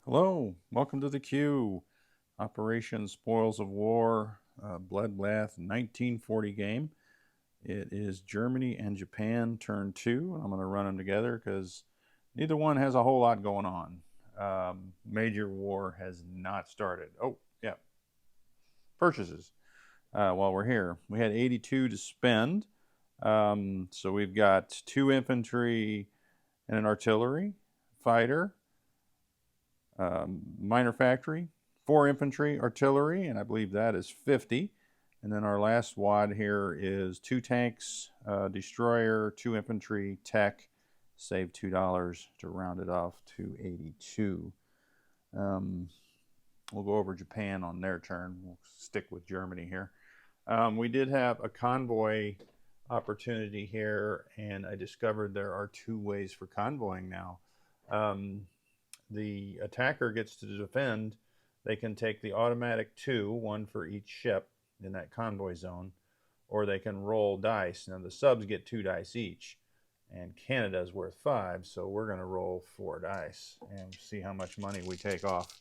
Hello, welcome to the queue. Operation Spoils of War, Bloodbath 1940 game. It is Germany and Japan turn two. I'm going to run them together because neither one has a whole lot going on. Major war has not started. Oh, yeah, purchases. While we're here, we had 82 to spend. So we've got two infantry and an artillery fighter, minor factory, four infantry, artillery, and I believe that is 50. And then our last wad here is two tanks, destroyer, two infantry, tech, save $2 to round it off to 82. We'll go over Japan on their turn. We'll stick with Germany here. We did have a convoy opportunity here, and I discovered there are two ways for convoying now. The attacker gets to defend. They can take the automatic two, one for each ship in that convoy zone, or they can roll dice. Now the subs get 2 dice each, and Canada is worth 5, so we're going to roll 4 dice and see how much money we take off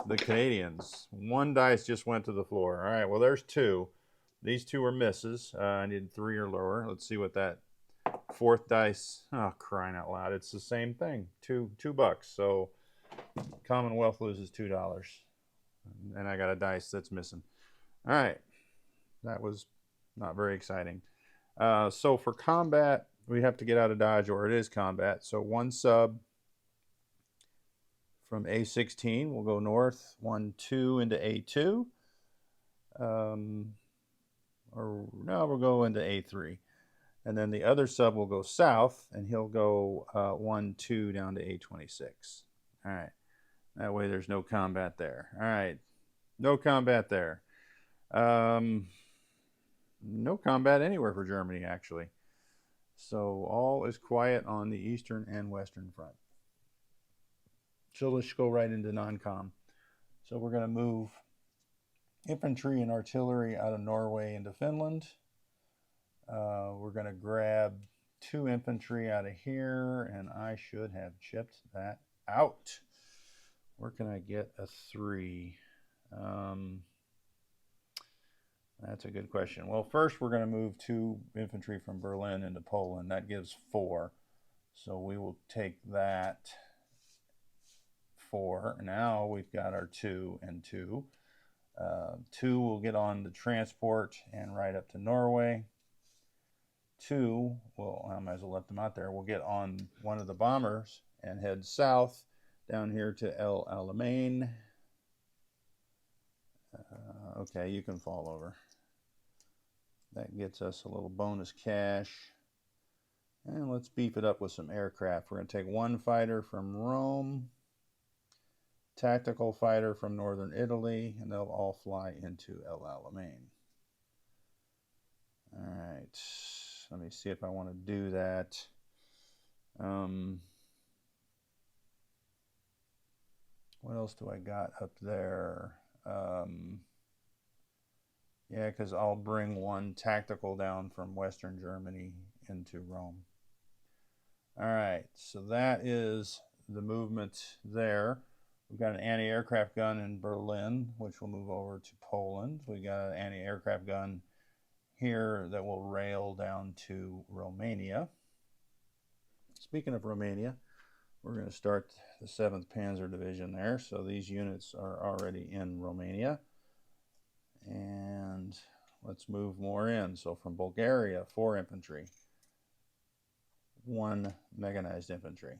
the Canadians. 1 dice just went to the floor. All right, well, there's 2. These 2 are misses. I need 3 or lower. Let's see what that fourth dice. Oh, crying out loud. It's the same thing. $2. So Commonwealth loses $2. And I got a dice that's missing. All right. That was not very exciting. So for combat, we have to get out of dodge, or it is combat. So 1 sub from A16 will go north, 1, 2 into A2. Or no, we'll go into A3. And then the other sub will go south, and he'll go 1, 2 down to A26. All right. That way there's no combat there. All right. No combat there. No combat anywhere for Germany, actually. So all is quiet on the eastern and western front. So let's go right into non-com. So we're going to move infantry and artillery out of Norway into Finland. We're going to grab 2 infantry out of here, and I should have chipped that out. Where can I get a 3? That's a good question. Well, first we're going to move 2 infantry from Berlin into Poland. That gives 4. So we will take that 4. Now we've got our 2 and 2. 2 will get on the transport and right up to Norway. 2, well, I might as well let them out there. We'll get on one of the bombers and head south down here to El Alamein. Okay, you can fall over. That gets us a little bonus cash. And let's beef it up with some aircraft. We're going to take 1 fighter from Rome, tactical fighter from northern Italy, and they'll all fly into El Alamein. All right, let me see if I want to do that. What else do I got up there? Yeah, because I'll bring 1 tactical down from Western Germany into Rome. All right, so that is the movement there. We've got an anti-aircraft gun in Berlin, which will move over to Poland. We got an anti-aircraft gun here that will rail down to Romania. Speaking of Romania, we're going to start the 7th Panzer Division there. So these units are already in Romania. And let's move more in. So from Bulgaria, 4 infantry, 1 mechanized infantry.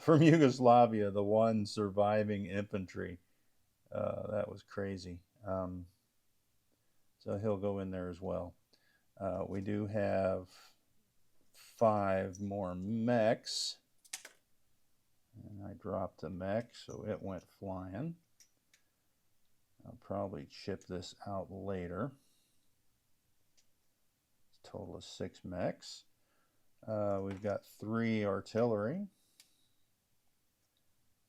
From Yugoslavia, the 1 surviving infantry. That was crazy. So he'll go in there as well. We do have 5 more mechs. And I dropped a mech, so it went flying. I'll probably chip this out later. It's a total of 6 mechs. We've got 3 artillery.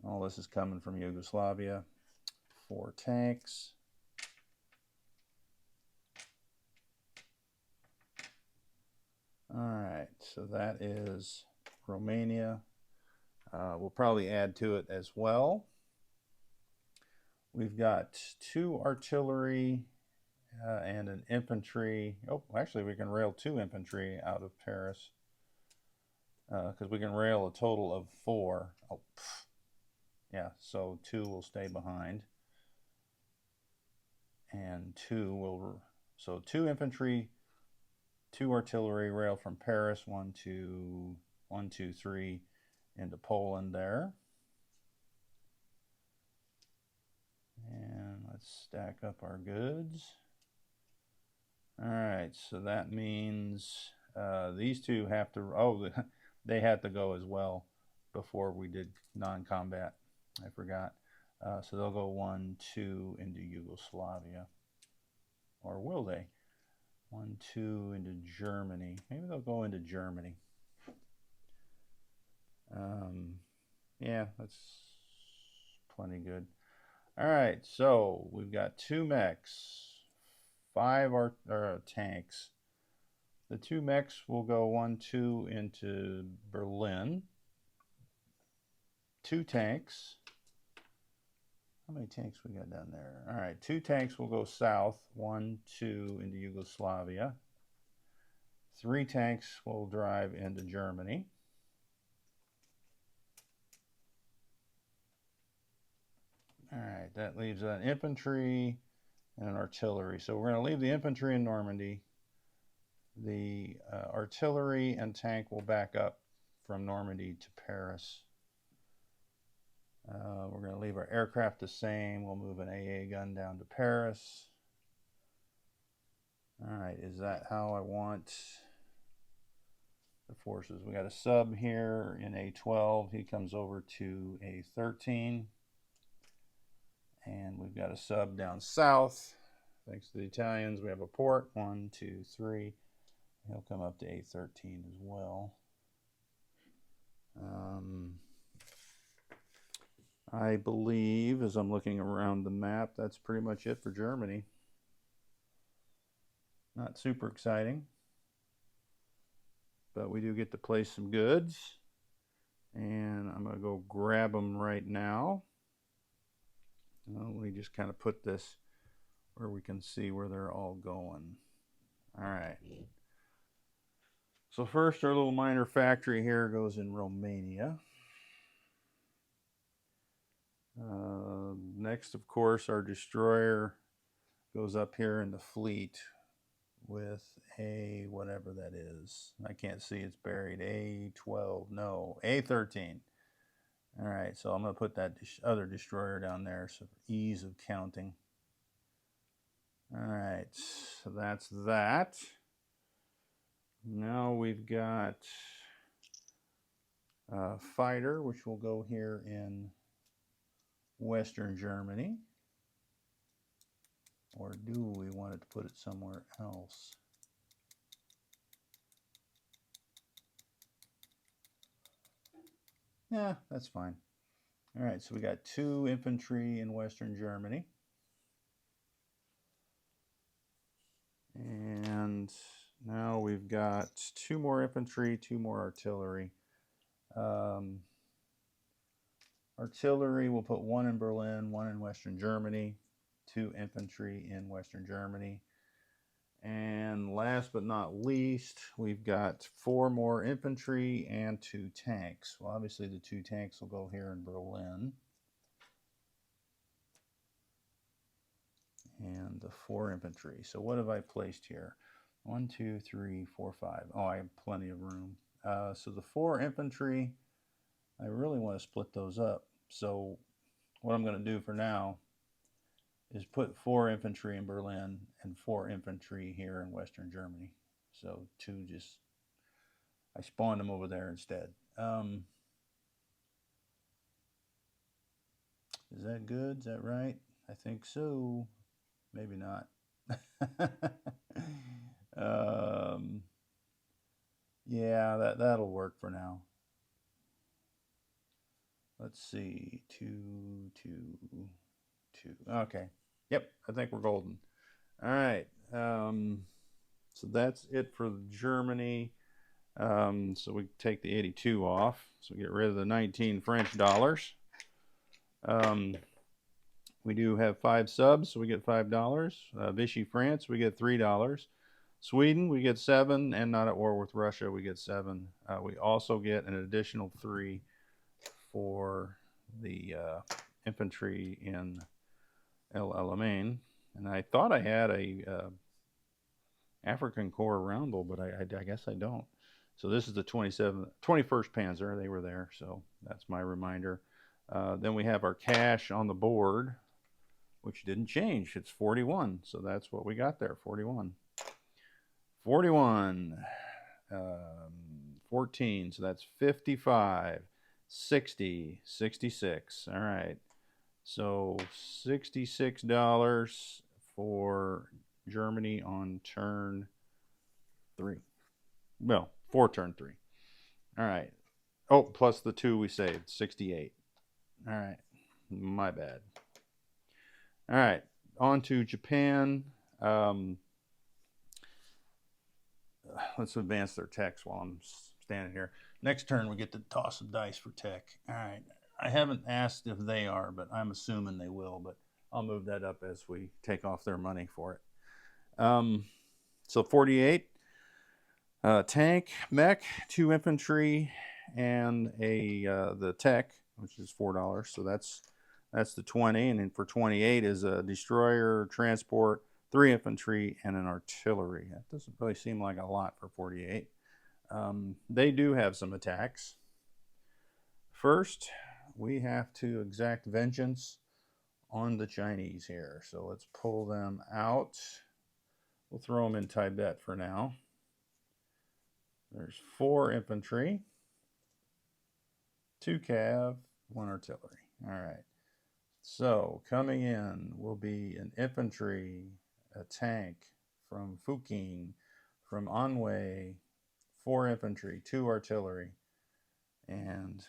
All this is coming from Yugoslavia. 4 tanks. All right, so that is Romania. We'll probably add to it as well. We've got 2 artillery and an infantry. Oh, actually, we can rail 2 infantry out of Paris because we can rail a total of 4. Oh, yeah, so 2 will stay behind. And 2 will, so 2 infantry, 2 artillery rail from Paris, 1, 2, 1, 2, 3 into Poland there. And let's stack up our goods. All right, so that means these 2 have to, oh, they had to go as well before we did non-combat. I forgot. So they'll go 1, 2 into Yugoslavia. Or will they? 1, 2 into Germany. Maybe they'll go into Germany. Yeah, that's plenty good. All right, so we've got 2 mechs, 5 tanks. The 2 mechs will go 1, 2 into Berlin. 2 tanks. How many tanks we got down there? All right, 2 tanks will go south, 1, 2 into Yugoslavia. 3 tanks will drive into Germany. All right, that leaves an infantry and an artillery. So we're going to leave the infantry in Normandy. The artillery and tank will back up from Normandy to Paris. We're going to leave our aircraft the same. We'll move an AA gun down to Paris. All right, is that how I want the forces? We got a sub here in A12. He comes over to A13. And we've got a sub down south. Thanks to the Italians, we have a port. 1, 2, 3. He'll come up to A13 as well. I believe, as I'm looking around the map, that's pretty much it for Germany. Not super exciting, but we do get to place some goods, and I'm going to go grab them right now. Let me just kind of put this where we can see where they're all going. All right. So first, our little minor factory here goes in Romania. Next, of course, our destroyer goes up here in the fleet with a whatever that is. I can't see, it's buried. A12, no, A13. All right, so I'm going to put that other destroyer down there so for ease of counting. All right, so that's that. Now we've got a fighter, which will go here in Western Germany. Or do we want it to put it somewhere else? Yeah, that's fine. All right, so we got 2 infantry in Western Germany. And now we've got 2 more infantry, 2 more artillery. Artillery, we'll put 1 in Berlin, 1 in Western Germany, 2 infantry in Western Germany. And last but not least, we've got 4 more infantry and 2 tanks. Well, obviously the 2 tanks will go here in Berlin. And the 4 infantry. So what have I placed here? 1, 2, 3, 4, 5. Oh, I have plenty of room. So the 4 infantry, I really want to split those up. So what I'm going to do for now is put 4 infantry in Berlin and 4 infantry here in Western Germany. So 2 just, I spawned them over there instead. Is that good? Is that right? I think so. Maybe not. Yeah, that'll work for now. Let's see, 2, 2, 2. Okay. Yep, I think we're golden. All right. So that's it for Germany. So we take the 82 off. So get rid of the 19 French dollars. We do have 5 subs, so we get $5. Vichy France, we get $3. Sweden, we get 7, and not at war with Russia, we get 7. We also get an additional 3 for the infantry in El Alamein. And I thought I had a African Corps roundel, but I guess I don't. So this is the 21st Panzer. They were there, so that's my reminder. Then we have our cash on the board, which didn't change. It's 41, so that's what we got there, 41. 41, 14, so that's 55, 60, 66. All right, so $66 for Germany on turn 3. Well, for turn 3. All right. Oh, plus the 2 we saved, 68. All right, my bad. All right, on to Japan. Let's advance their techs while I'm standing here. Next turn, we get to toss some dice for tech. All right. I haven't asked if they are, but I'm assuming they will. But I'll move that up as we take off their money for it. So 48. Tank, mech, 2 infantry, and the tech, which is $4. So that's the 20. And then for 28 is a destroyer, transport, 3 infantry, and an artillery. That doesn't really seem like a lot for 48. They do have some attacks. First, we have to exact vengeance on the Chinese here. So let's pull them out. We'll throw them in Tibet for now. There's 4 infantry, 2 cav, 1 artillery. All right. So coming in will be an infantry, a tank from Fuking, from Anhui, 4 infantry, 2 artillery, and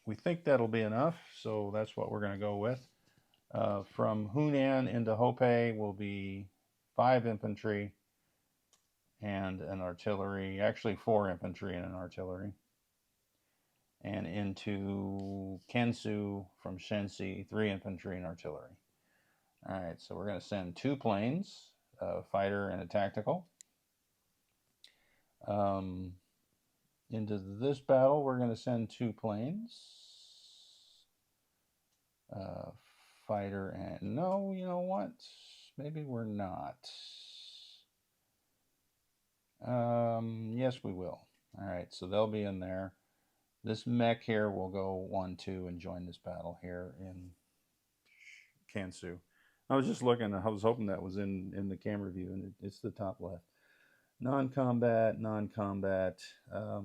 we think that'll be enough, so that's what we're going to go with. From Hunan into Hope will be 5 infantry and an artillery, actually 4 infantry and an artillery. And into Kensu from Shensi, 3 infantry and artillery. All right, so we're going to send 2 planes, a fighter and a tactical. Into this battle, we're going to send 2 planes, fighter and no, you know what? Maybe we're not. Yes, we will. All right, so they'll be in there. This mech here will go 1-2 and join this battle here in Kansu. I was just looking. I was hoping that was in the camera view, and it's the top left. Non-combat, non-combat. So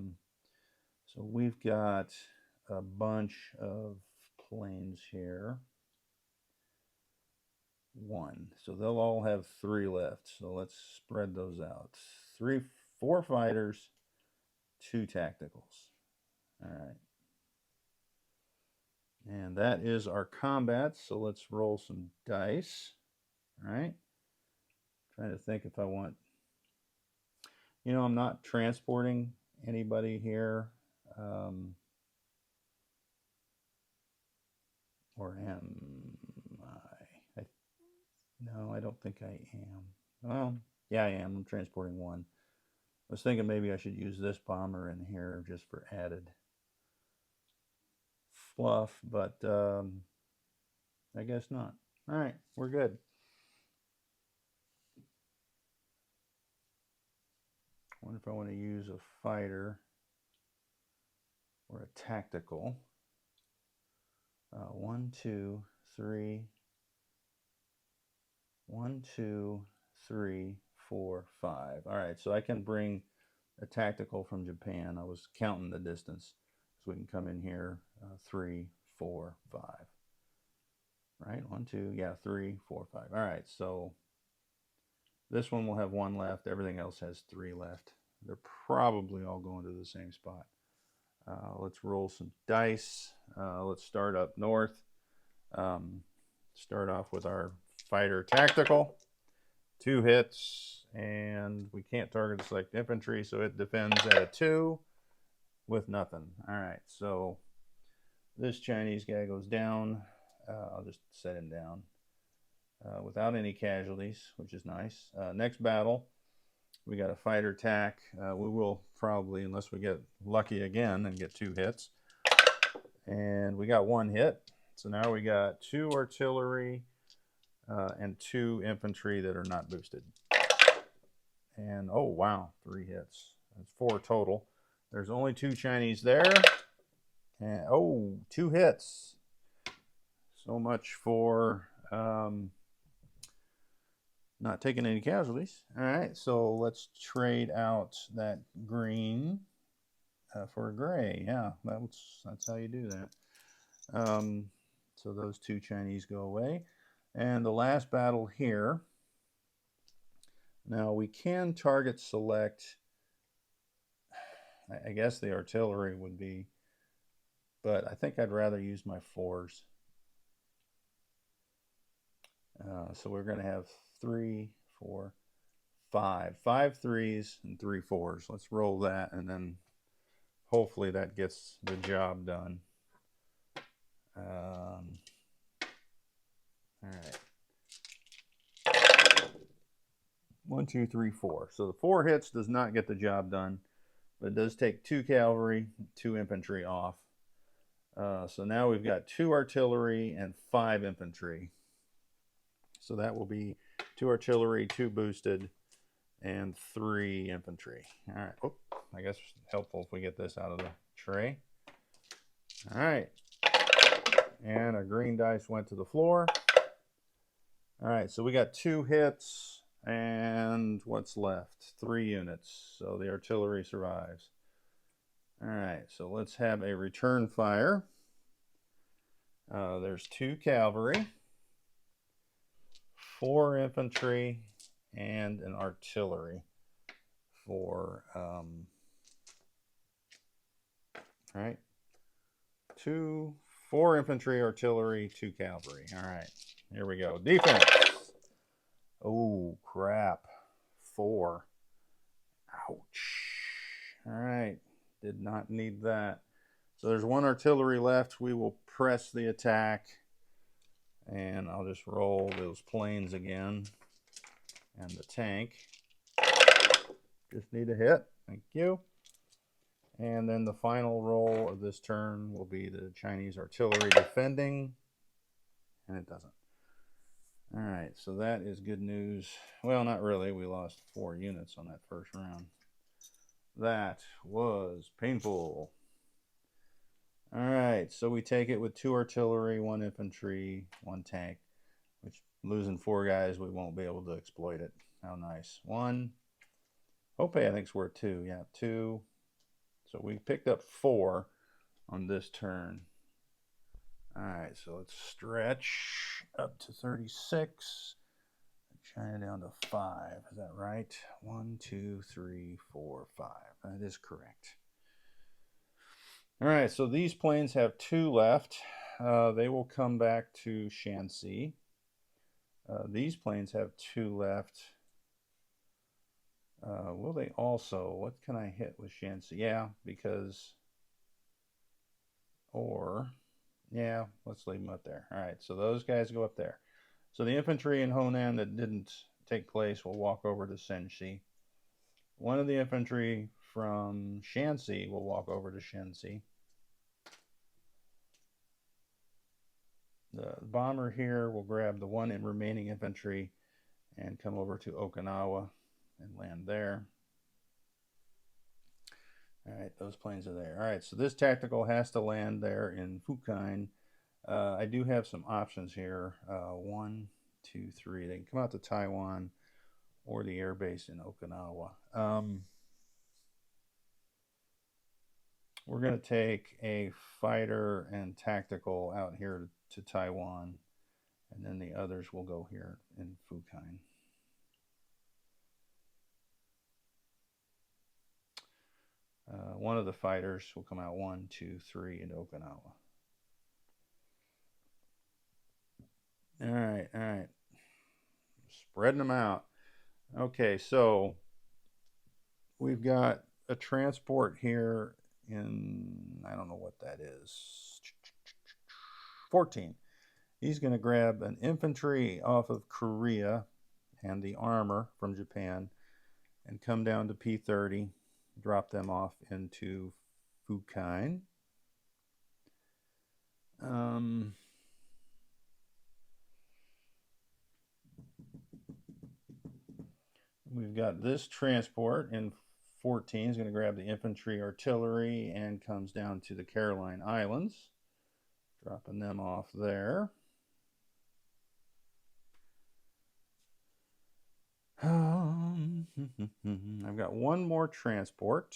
we've got a bunch of planes here. 1. So they'll all have 3 left. So let's spread those out. 4 fighters, 2 tacticals. All right. And that is our combat. So let's roll some dice. All right. Trying to think if I want. You know, I'm not transporting anybody here. Or am I? No, I don't think I am. Well, yeah, I am. I'm transporting 1. I was thinking maybe I should use this bomber in here just for added fluff, but I guess not. All right, we're good. I wonder if I want to use a fighter or a tactical. 1, 2, 3. 1, 2, 3, 4, 5. All right, so I can bring a tactical from Japan. I was counting the distance, so we can come in here. 3, 4, 5. Right, 1, 2, yeah, 3, 4, 5. All right, so this one will have 1 left. Everything else has 3 left. They're probably all going to the same spot. Let's roll some dice. Let's start up north. Start off with our fighter tactical. 2 hits, and we can't target select infantry, so it defends at a 2 with nothing. All right, so this Chinese guy goes down. I'll just set him down without any casualties, which is nice. Next battle, we got a fighter attack. We will probably, unless we get lucky again and get 2 hits. And we got 1 hit. So now we got 2 artillery and 2 infantry that are not boosted. And oh wow, 3 hits. That's 4 total. There's only 2 Chinese there. And oh, 2 hits. So much for not taking any casualties. All right, so let's trade out that green for a gray. Yeah, that's how you do that. So those 2 Chinese go away. And the last battle here. Now we can target select, I guess the artillery would be, but I think I'd rather use my 4s. So we're going to have 3, 4, 5. 5 3s and 3 4s. Let's roll that, and then hopefully that gets the job done. All right. 1, 2, 3, 4. So the 4 hits does not get the job done, but it does take 2 cavalry, 2 infantry off. So now we've got 2 artillery and 5 infantry. So that will be 2 artillery, 2 boosted, and 3 infantry. All right. Oh, I guess it's helpful if we get this out of the tray. All right. And our green dice went to the floor. All right, so we got 2 hits, and what's left? 3 units. So the artillery survives. All right, so let's have a return fire. There's 2 cavalry, 4 infantry, and an artillery for, all right, 4 infantry, artillery, 2 cavalry. All right, here we go. Defense. Oh, crap. 4. Ouch. All right, did not need that. So there's 1 artillery left. We will press the attack. And I'll just roll those planes again. And the tank. Just need a hit. Thank you. And then the final roll of this turn will be the Chinese artillery defending. And it doesn't. All right, so that is good news. Well, not really. We lost 4 units on that first round. That was painful. All right, so we take it with 2 artillery, 1 infantry, 1 tank, which losing 4 guys, we won't be able to exploit it. How nice. 1. Hope I think it's worth 2. Yeah, 2. So we picked up 4 on this turn. All right, so let's stretch up to 36. China down to 5. Is that right? 1, 2, 3, 4, 5. That is correct. All right, so these planes have 2 left. They will come back to Shanxi. These planes have 2 left. Will they also? What can I hit with Shanxi? Yeah, because... Yeah, let's leave them up there. All right, so those guys go up there. So the infantry in Honan that didn't take place will walk over to Shenxi. 1 of the infantry from Shanxi will walk over to Shenxi. The bomber here will grab the 1 remaining infantry and come over to Okinawa and land there. All right, those planes are there. All right, so this tactical has to land there in Fukine. I do have some options here. 1, 2, 3. They can come out to Taiwan or the air base in Okinawa. We're going to take a fighter and tactical out here to Taiwan, and then the others will go here in Fukine. One of the fighters will come out 1, 2, 3 into Okinawa. All right. Spreading them out. Okay, so we've got a transport here in, I don't know what that is, 14. He's going to grab an infantry off of Korea and the armor from Japan and come down to P30, drop them off into Fukine. Um, we've got this transport in 14 is going to grab the infantry artillery and comes down to the Caroline Islands, dropping them off there. I've got one more transport.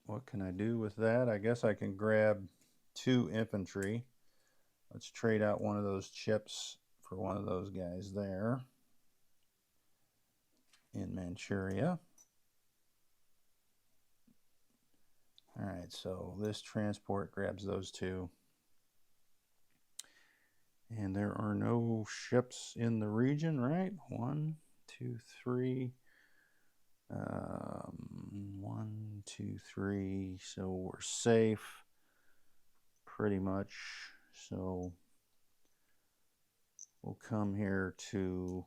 What can I do with that? I guess I can grab 2 infantry. Let's trade out one of those chips for one of those guys there in Manchuria. All right, so this transport grabs those 2. And there are no ships in the region, right? 1, 2, 3. 1, 2, 3. So we're safe pretty much. So we'll come here to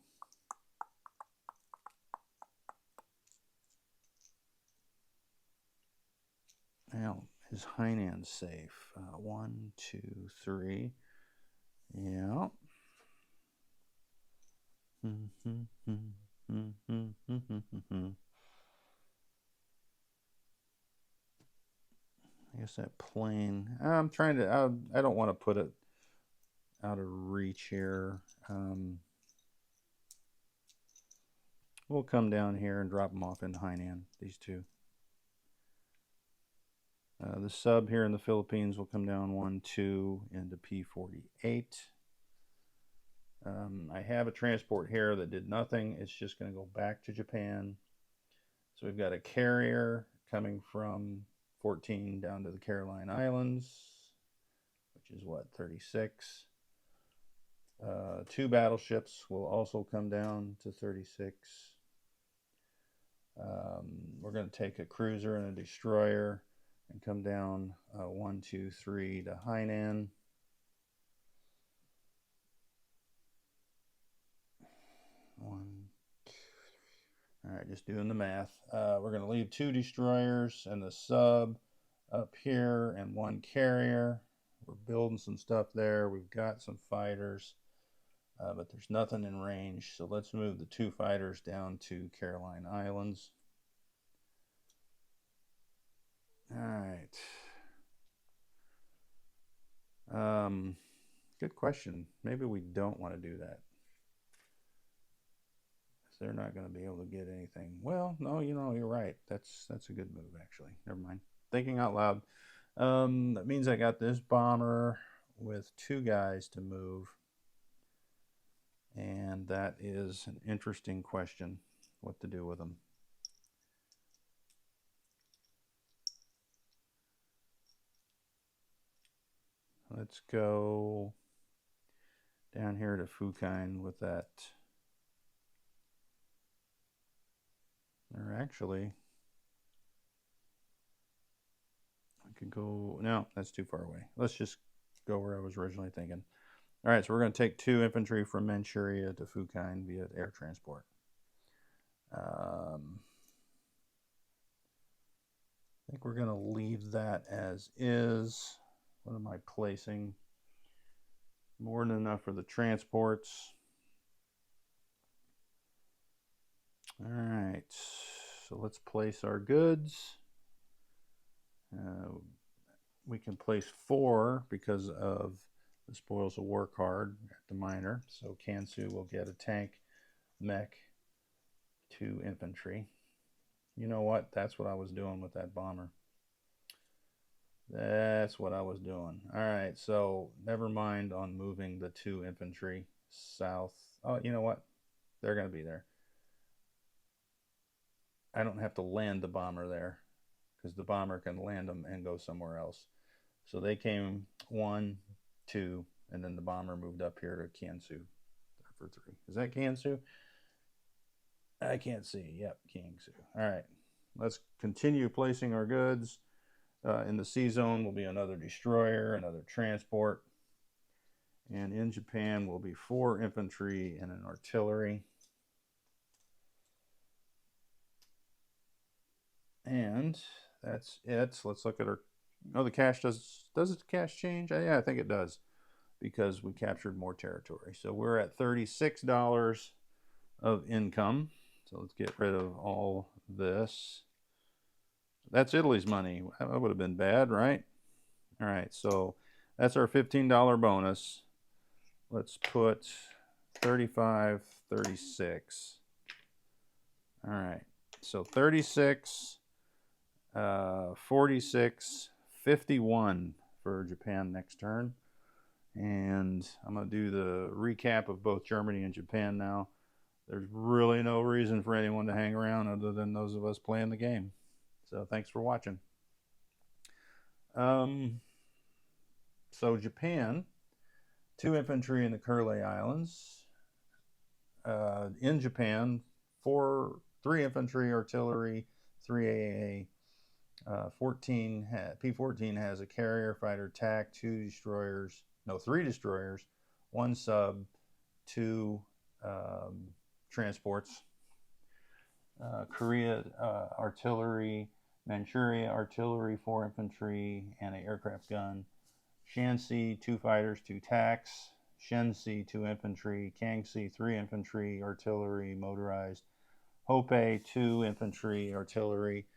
now, is Hainan safe? 1, 2, 3. Yeah. I guess that plane. I'm trying to. I don't want to put it out of reach here. We'll come down here and drop them off in Hainan. These 2. The sub here in the Philippines will come down 1, 2 into P48. I have a transport here that did nothing. It's just going to go back to Japan. So we've got a carrier coming from 14 down to the Caroline Islands, which is what, 36. 2 battleships will also come down to 36. We're going to take a cruiser and a destroyer and come down 1, 2, 3 to Hainan. All right, just doing the math. We're going to leave 2 destroyers and the sub up here and 1 carrier. We're building some stuff there. We've got some fighters, but there's nothing in range. So let's move the 2 fighters down to Caroline Islands. All right. Good question. Maybe we don't want to do that. They're not going to be able to get anything. Well, no, you're right. That's a good move, actually. Never mind. Thinking out loud. That means I got this bomber with 2 guys to move. And that is an interesting question, what to do with them. Let's go down here to Fukine with that. Or actually, I could go, no, that's too far away. Let's just go where I was originally thinking. All right, so we're going to take 2 infantry from Manchuria to Fukine via air transport. I think we're going to leave that as is. What am I placing? More than enough for the transports. All right, so let's place our goods. We can place 4 because of the spoils of war card at the minor. So Kansu will get a tank, mech, 2 infantry. You know what? That's what I was doing with that bomber. That's what I was doing. All right, so never mind on moving the 2 infantry south. Oh, you know what? They're going to be there. I don't have to land the bomber there because the bomber can land them and go somewhere else. So they came 1, 2, and then the bomber moved up here to Kansu for 3. Is that Kansu? I can't see. Yep, Kansu. All right, let's continue placing our goods. In the C zone will be another destroyer, another transport. And in Japan will be 4 infantry and an artillery. And that's it. So let's look at our. Oh, the cash does the cash change? Yeah, I think it does, because we captured more territory. So we're at $36 of income. So let's get rid of all this. That's Italy's money. That would have been bad, right? All right, so that's our $15 bonus. Let's put 35, 36. All right, so 36, 46, 51 for Japan next turn. And I'm going to do the recap of both Germany and Japan now. There's really no reason for anyone to hang around other than those of us playing the game. So thanks for watching. So Japan, 2 infantry in the Kurle Islands. In Japan, 3 infantry, artillery, 3 AA. P-14 has a carrier, fighter, TAC, 3 destroyers, 1 sub, 2 transports. Korea artillery, Manchuria artillery, 4 infantry, and an aircraft gun. Shanxi, 2 fighters, 2 TACs. Shensi, 2 infantry. Kangxi, 3 infantry, artillery, motorized. Hope, 2 infantry, artillery.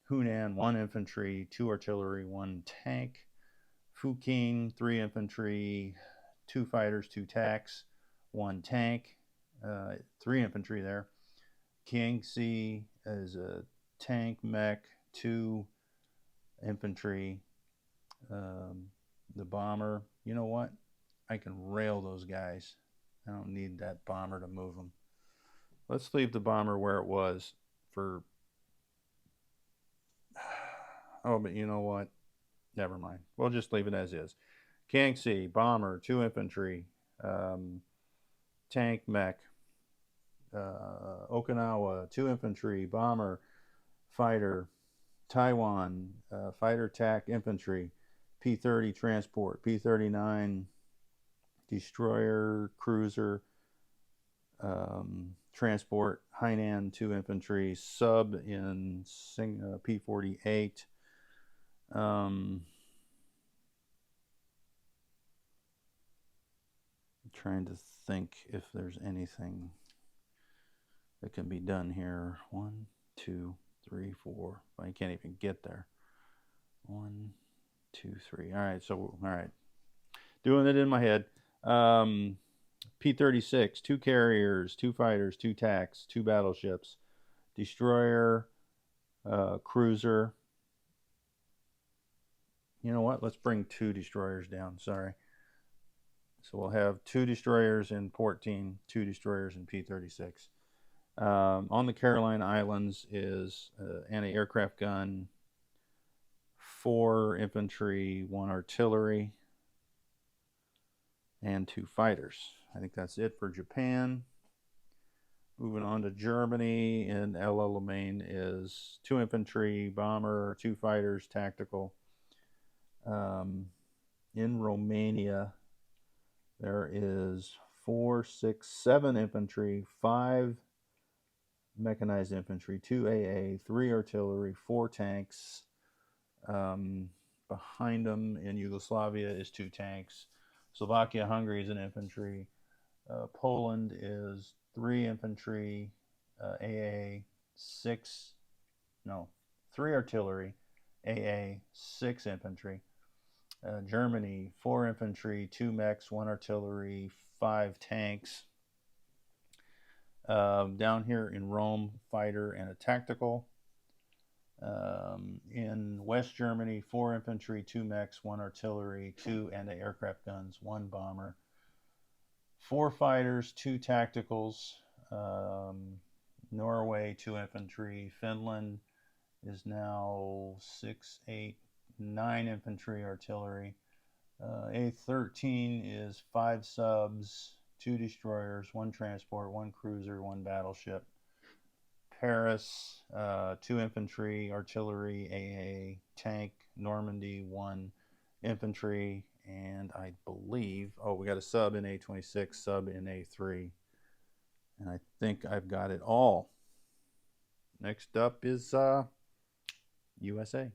Hunan, 1 infantry, 2 artillery, 1 tank. Fuqing, 3 infantry, 2 fighters, 2 TACs, 1 tank, 3 infantry there. Kangxi is a tank, mech, 2 infantry. The bomber, you know what? I can rail those guys. I don't need that bomber to move them. Let's leave the bomber where it was for... Oh, but you know what? Never mind. We'll just leave it as is. Kangxi, bomber, 2 infantry, tank, mech. Okinawa, 2 infantry, bomber, fighter. Taiwan, fighter, TAC, infantry. P-30 transport, P-39 destroyer, cruiser, transport. Hainan, 2 infantry, sub in P-48. Trying to think if there's anything that can be done here. 1, 2, 3, 4. I can't even get there. 1, 2, 3. All right, so doing it in my head. P-36, 2 carriers, 2 fighters, 2 TACs, 2 battleships, destroyer, cruiser. You know what? Let's bring 2 destroyers down. Sorry. So we'll have 2 destroyers in 14, 2 destroyers in P-36. On the Caroline Islands is anti-aircraft gun, 4 infantry, 1 artillery, and 2 fighters. I think that's it for Japan. Moving on to Germany, in El Alamein is 2 infantry, bomber, 2 fighters, tactical. In Romania, there is 4, 6, 7 infantry, 5 mechanized infantry, 2 AA, 3 artillery, 4 tanks. Behind them in Yugoslavia is 2 tanks. Slovakia, Hungary is an infantry. Poland is 3 infantry, AA, 3 artillery, AA, 6 infantry. Germany, 4 infantry, 2 mechs, 1 artillery, 5 tanks. Down here in Rome, fighter and a tactical. In West Germany, 4 infantry, 2 mechs, 1 artillery, 2 anti-aircraft guns, 1 bomber, 4 fighters, 2 tacticals. Norway, 2 infantry. Finland is now 6, 8, 9 infantry, artillery. A13 is 5 subs, 2 destroyers, 1 transport, 1 cruiser, 1 battleship. Paris, 2 infantry, artillery, AA, tank, Normandy, 1 infantry, and I believe, oh, we got a sub in A26, sub in A3. And I think I've got it all. Next up is USA.